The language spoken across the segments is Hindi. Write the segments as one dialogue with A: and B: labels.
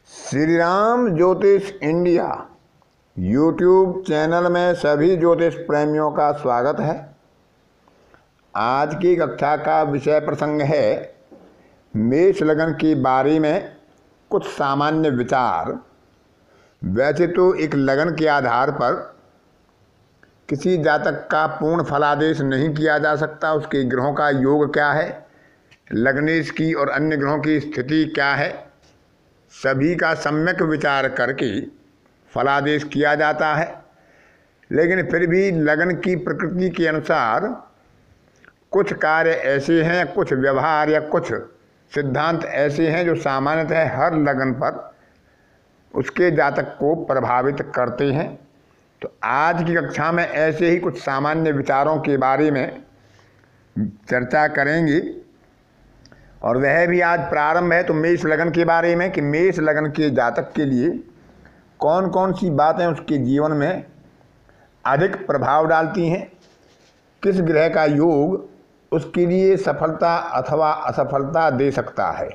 A: श्री राम ज्योतिष इंडिया यूट्यूब चैनल में सभी ज्योतिष प्रेमियों का स्वागत है। आज की कक्षा का विषय प्रसंग है मेष लग्न की बारी में कुछ सामान्य विचार। वैसे तो एक लग्न के आधार पर किसी जातक का पूर्ण फलादेश नहीं किया जा सकता। उसके ग्रहों का योग क्या है, लग्नेश की और अन्य ग्रहों की स्थिति क्या है, सभी का सम्यक विचार करके फलादेश किया जाता है। लेकिन फिर भी लग्न की प्रकृति के अनुसार कुछ कार्य ऐसे हैं, कुछ व्यवहार या कुछ सिद्धांत ऐसे हैं जो सामान्यतः हर लग्न पर उसके जातक को प्रभावित करते हैं। तो आज की कक्षा में ऐसे ही कुछ सामान्य विचारों के बारे में चर्चा करेंगे और वह भी आज प्रारंभ है तो मेष लग्न के बारे में कि मेष लग्न के जातक के लिए कौन कौन सी बातें उसके जीवन में अधिक प्रभाव डालती हैं, किस ग्रह का योग उसके लिए सफलता अथवा असफलता दे सकता है,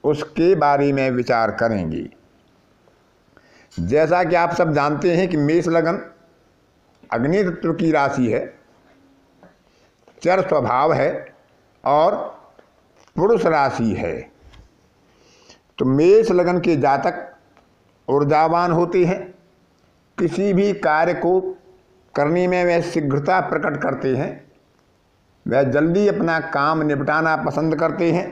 A: उसके बारे में विचार करेंगे। जैसा कि आप सब जानते हैं कि मेष लग्न अग्नि तत्व की राशि है, चर स्वभाव है और पुरुष राशि है। तो मेष लग्न के जातक ऊर्जावान होते हैं, किसी भी कार्य को करने में वह शीघ्रता प्रकट करते हैं, वह जल्दी अपना काम निपटाना पसंद करते हैं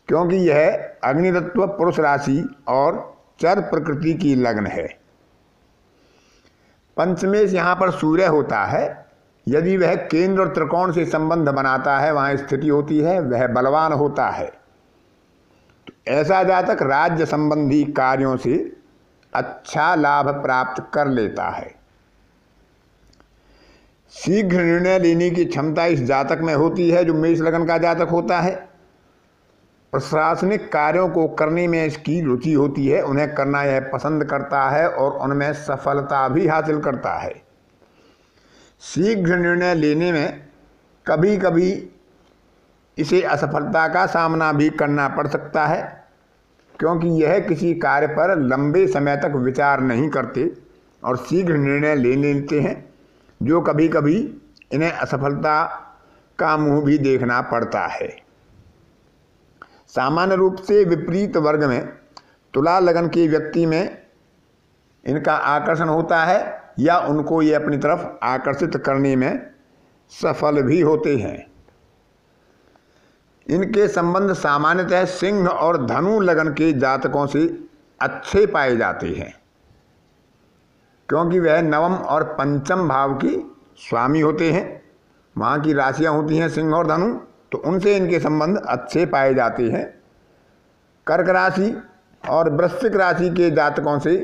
A: क्योंकि यह अग्नि तत्व पुरुष राशि और चर प्रकृति की लग्न है। पंचमेश यहाँ पर सूर्य होता है। यदि वह केंद्र और त्रिकोण से संबंध बनाता है, वहाँ स्थिति होती है, वह बलवान होता है। तो ऐसा जातक राज्य संबंधी कार्यों से अच्छा लाभ प्राप्त कर लेता है। शीघ्र निर्णय लेने की क्षमता इस जातक में होती है जो मेष लग्न का जातक होता है। प्रशासनिक कार्यों को करने में इसकी रुचि होती है, उन्हें करना यह पसंद करता है और उनमें सफलता भी हासिल करता है। शीघ्र निर्णय लेने में कभी कभी इसे असफलता का सामना भी करना पड़ सकता है क्योंकि यह किसी कार्य पर लंबे समय तक विचार नहीं करते और शीघ्र निर्णय ले लेते हैं, जो कभी कभी इन्हें असफलता का मुंह भी देखना पड़ता है। सामान्य रूप से विपरीत वर्ग में तुला लग्न के व्यक्ति में इनका आकर्षण होता है या उनको ये अपनी तरफ आकर्षित करने में सफल भी होते हैं। इनके संबंध सामान्यतः सिंह और धनु लग्न के जातकों से अच्छे पाए जाते हैं क्योंकि वह नवम और पंचम भाव की स्वामी होते हैं। वहाँ की राशियाँ होती हैं सिंह और धनु, तो उनसे इनके संबंध अच्छे पाए जाते हैं। कर्क राशि और वृश्चिक राशि के जातकों से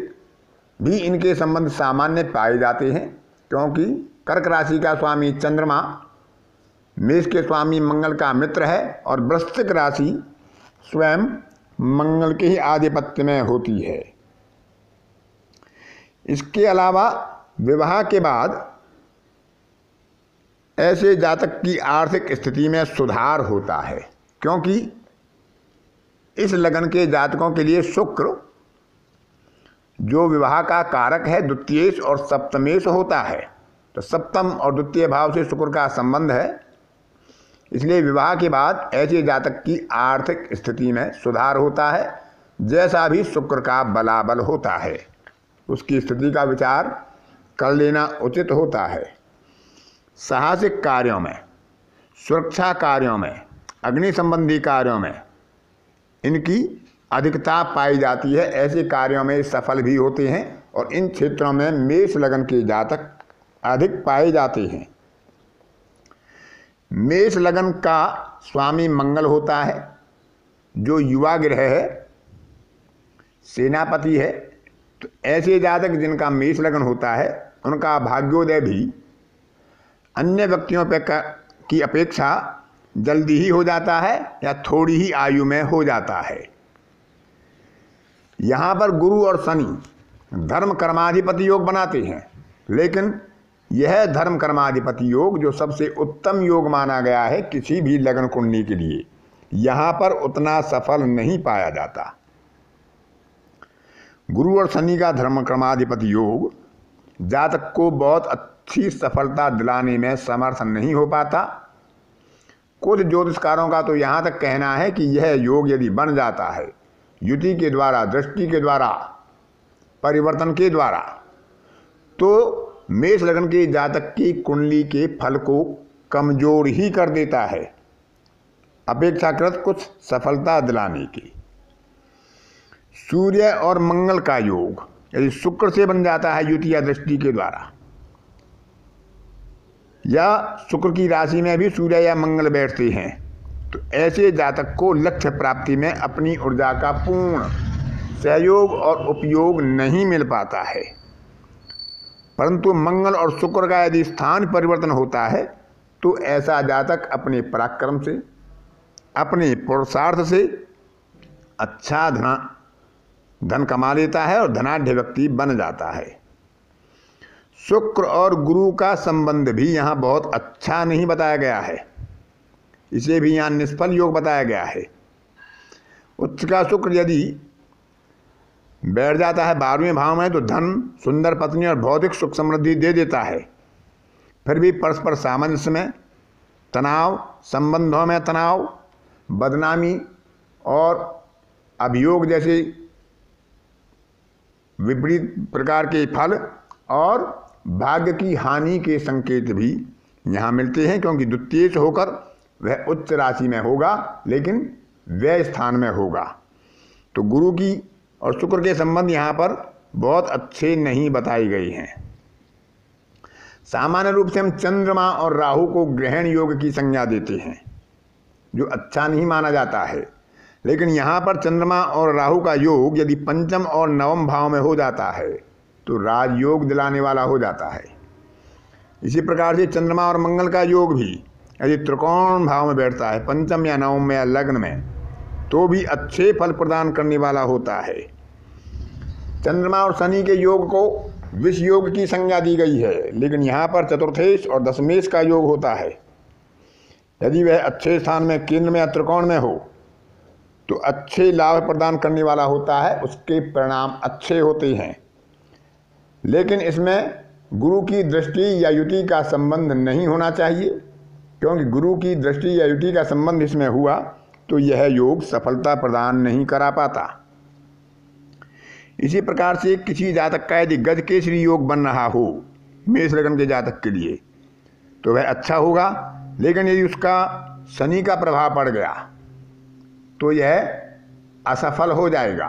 A: भी इनके संबंध सामान्य पाए जाते हैं क्योंकि कर्क राशि का स्वामी चंद्रमा मेष के स्वामी मंगल का मित्र है और वृश्चिक राशि स्वयं मंगल के ही आधिपत्य में होती है। इसके अलावा विवाह के बाद ऐसे जातक की आर्थिक स्थिति में सुधार होता है क्योंकि इस लग्न के जातकों के लिए शुक्र जो विवाह का कारक है द्वितीयेश और सप्तमेश होता है। तो सप्तम और द्वितीय भाव से शुक्र का संबंध है, इसलिए विवाह के बाद ऐसे जातक की आर्थिक स्थिति में सुधार होता है। जैसा भी शुक्र का बलाबल होता है उसकी स्थिति का विचार कर लेना उचित होता है। साहसिक कार्यों में, सुरक्षा कार्यों में, अग्नि संबंधी कार्यों में इनकी अधिकता पाई जाती है। ऐसे कार्यों में सफल भी होते हैं और इन क्षेत्रों में मेष लग्न के जातक अधिक पाए जाते हैं। मेष लग्न का स्वामी मंगल होता है जो युवा ग्रह है, सेनापति है। तो ऐसे जातक जिनका मेष लग्न होता है उनका भाग्योदय भी अन्य व्यक्तियों की अपेक्षा जल्दी ही हो जाता है या थोड़ी ही आयु में हो जाता है। यहाँ पर गुरु और शनि धर्म कर्माधिपति योग बनाते हैं, लेकिन यह धर्म कर्माधिपति योग जो सबसे उत्तम योग माना गया है किसी भी लग्न कुंडली के लिए, यहाँ पर उतना सफल नहीं पाया जाता। गुरु और शनि का धर्म क्रमाधिपति योग जातक को बहुत अच्छी सफलता दिलाने में समर्थ नहीं हो पाता। कुछ ज्योतिषकारों का तो यहाँ तक कहना है कि यह योग यदि बन जाता है युति के द्वारा, दृष्टि के द्वारा, परिवर्तन के द्वारा, तो मेष लग्न के जातक की कुंडली के फल को कमजोर ही कर देता है अपेक्षाकृत कुछ सफलता दिलाने की। सूर्य और मंगल का योग यदि शुक्र से बन जाता है युति या दृष्टि के द्वारा, या शुक्र की राशि में भी सूर्य या मंगल बैठते हैं, तो ऐसे जातक को लक्ष्य प्राप्ति में अपनी ऊर्जा का पूर्ण सहयोग और उपयोग नहीं मिल पाता है। परंतु मंगल और शुक्र का यदि स्थान परिवर्तन होता है तो ऐसा जातक अपने पराक्रम से, अपने पुरुषार्थ से अच्छा धन कमा लेता है और धनाढ्य व्यक्ति बन जाता है। शुक्र और गुरु का संबंध भी यहाँ बहुत अच्छा नहीं बताया गया है, इसे भी यहाँ निष्फल योग बताया गया है। उच्च का शुक्र यदि बैठ जाता है 12वें भाव में तो धन, सुंदर पत्नी और भौतिक सुख समृद्धि दे देता है। फिर भी परस्पर सामंजस्य में तनाव, संबंधों में तनाव, बदनामी और अभियोग जैसे विपरीत प्रकार के फल और भाग्य की हानि के संकेत भी यहाँ मिलते हैं, क्योंकि द्वितीय होकर वह उच्च राशि में होगा लेकिन व्यय स्थान में होगा। तो गुरु की और शुक्र के संबंध यहाँ पर बहुत अच्छे नहीं बताए गए हैं। सामान्य रूप से हम चंद्रमा और राहु को ग्रहण योग की संज्ञा देते हैं, जो अच्छा नहीं माना जाता है। लेकिन यहाँ पर चंद्रमा और राहु का योग यदि पंचम और नवम भाव में हो जाता है तो राजयोग दिलाने वाला हो जाता है। इसी प्रकार से चंद्रमा और मंगल का योग भी यदि त्रिकोण भाव में बैठता है, पंचम या नवम में या लग्न में, तो भी अच्छे फल प्रदान करने वाला होता है। चंद्रमा और शनि के योग को विष योग की संज्ञा दी गई है, लेकिन यहाँ पर चतुर्थेश और दशमेश का योग होता है। यदि वह अच्छे स्थान में, केंद्र में या त्रिकोण में हो तो अच्छे लाभ प्रदान करने वाला होता है, उसके परिणाम अच्छे होते हैं। लेकिन इसमें गुरु की दृष्टि या युति का संबंध नहीं होना चाहिए, क्योंकि गुरु की दृष्टि या युति का संबंध इसमें हुआ तो यह योग सफलता प्रदान नहीं करा पाता। इसी प्रकार से किसी जातक का यदि गजकेसरी योग बन रहा हो मेष लग्न के जातक के लिए तो वह अच्छा होगा, लेकिन यदि उसका शनि का प्रभाव पड़ गया तो यह असफल हो जाएगा।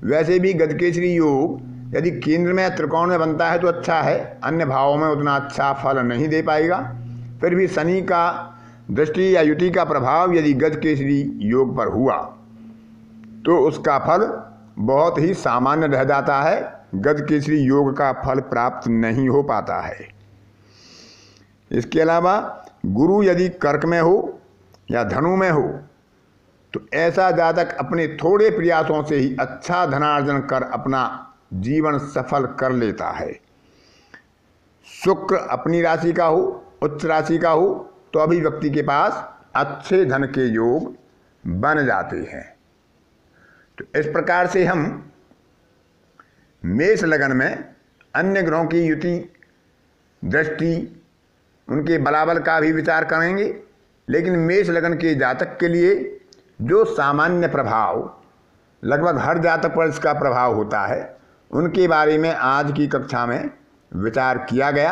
A: वैसे भी गजकेसरी योग यदि केंद्र में त्रिकोण में बनता है तो अच्छा है, अन्य भावों में उतना अच्छा फल नहीं दे पाएगा। फिर भी शनि का दृष्टि या युति का प्रभाव यदि गजकेसरी योग पर हुआ तो उसका फल बहुत ही सामान्य रह जाता है, गजकेसरी योग का फल प्राप्त नहीं हो पाता है। इसके अलावा गुरु यदि कर्क में हो या धनु में हो तो ऐसा जातक अपने थोड़े प्रयासों से ही अच्छा धनार्जन कर अपना जीवन सफल कर लेता है। शुक्र अपनी राशि का हो, उच्च राशि का हो तो अभी व्यक्ति के पास अच्छे धन के योग बन जाते हैं। तो इस प्रकार से हम मेष लग्न में अन्य ग्रहों की युति, दृष्टि, उनके बलाबल का भी विचार करेंगे, लेकिन मेष लग्न के जातक के लिए जो सामान्य प्रभाव लगभग हर जातक पर इसका प्रभाव होता है उनके बारे में आज की कक्षा में विचार किया गया।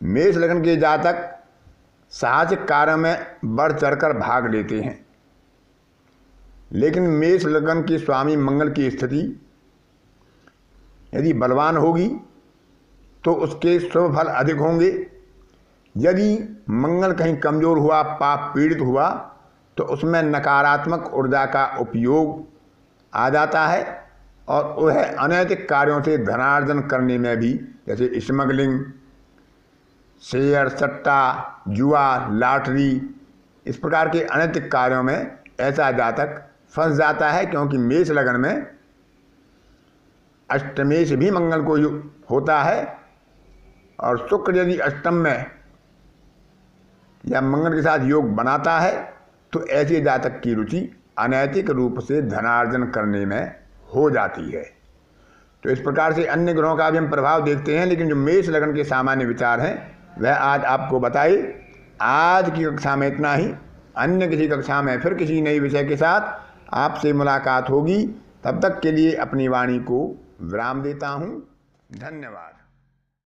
A: मेष लग्न के जातक साहसिक कार्य में बढ़ चढ़कर भाग लेते हैं, लेकिन मेष लग्न के स्वामी मंगल की स्थिति यदि बलवान होगी तो उसके शुभ फल अधिक होंगे। यदि मंगल कहीं कमजोर हुआ, पाप पीड़ित हुआ तो उसमें नकारात्मक ऊर्जा का उपयोग आ जाता है और वह अनैतिक कार्यों से धनार्जन करने में भी, जैसे स्मगलिंग, शेयर सट्टा, जुआ, लॉटरी, इस प्रकार के अनैतिक कार्यों में ऐसा जातक फंस जाता है, क्योंकि मेष लग्न में अष्टमेश भी मंगल को होता है और शुक्र यदि अष्टम में या मंगल के साथ योग बनाता है तो ऐसे जातक की रुचि अनैतिक रूप से धनार्जन करने में हो जाती है। तो इस प्रकार से अन्य ग्रहों का भी हम प्रभाव देखते हैं, लेकिन जो मेष लग्न के सामान्य विचार हैं वह आज आपको बताए। आज की कक्षा में इतना ही। अन्य किसी कक्षा में फिर किसी नई विषय के साथ आपसे मुलाकात होगी। तब तक के लिए अपनी वाणी को विराम देता हूँ। धन्यवाद।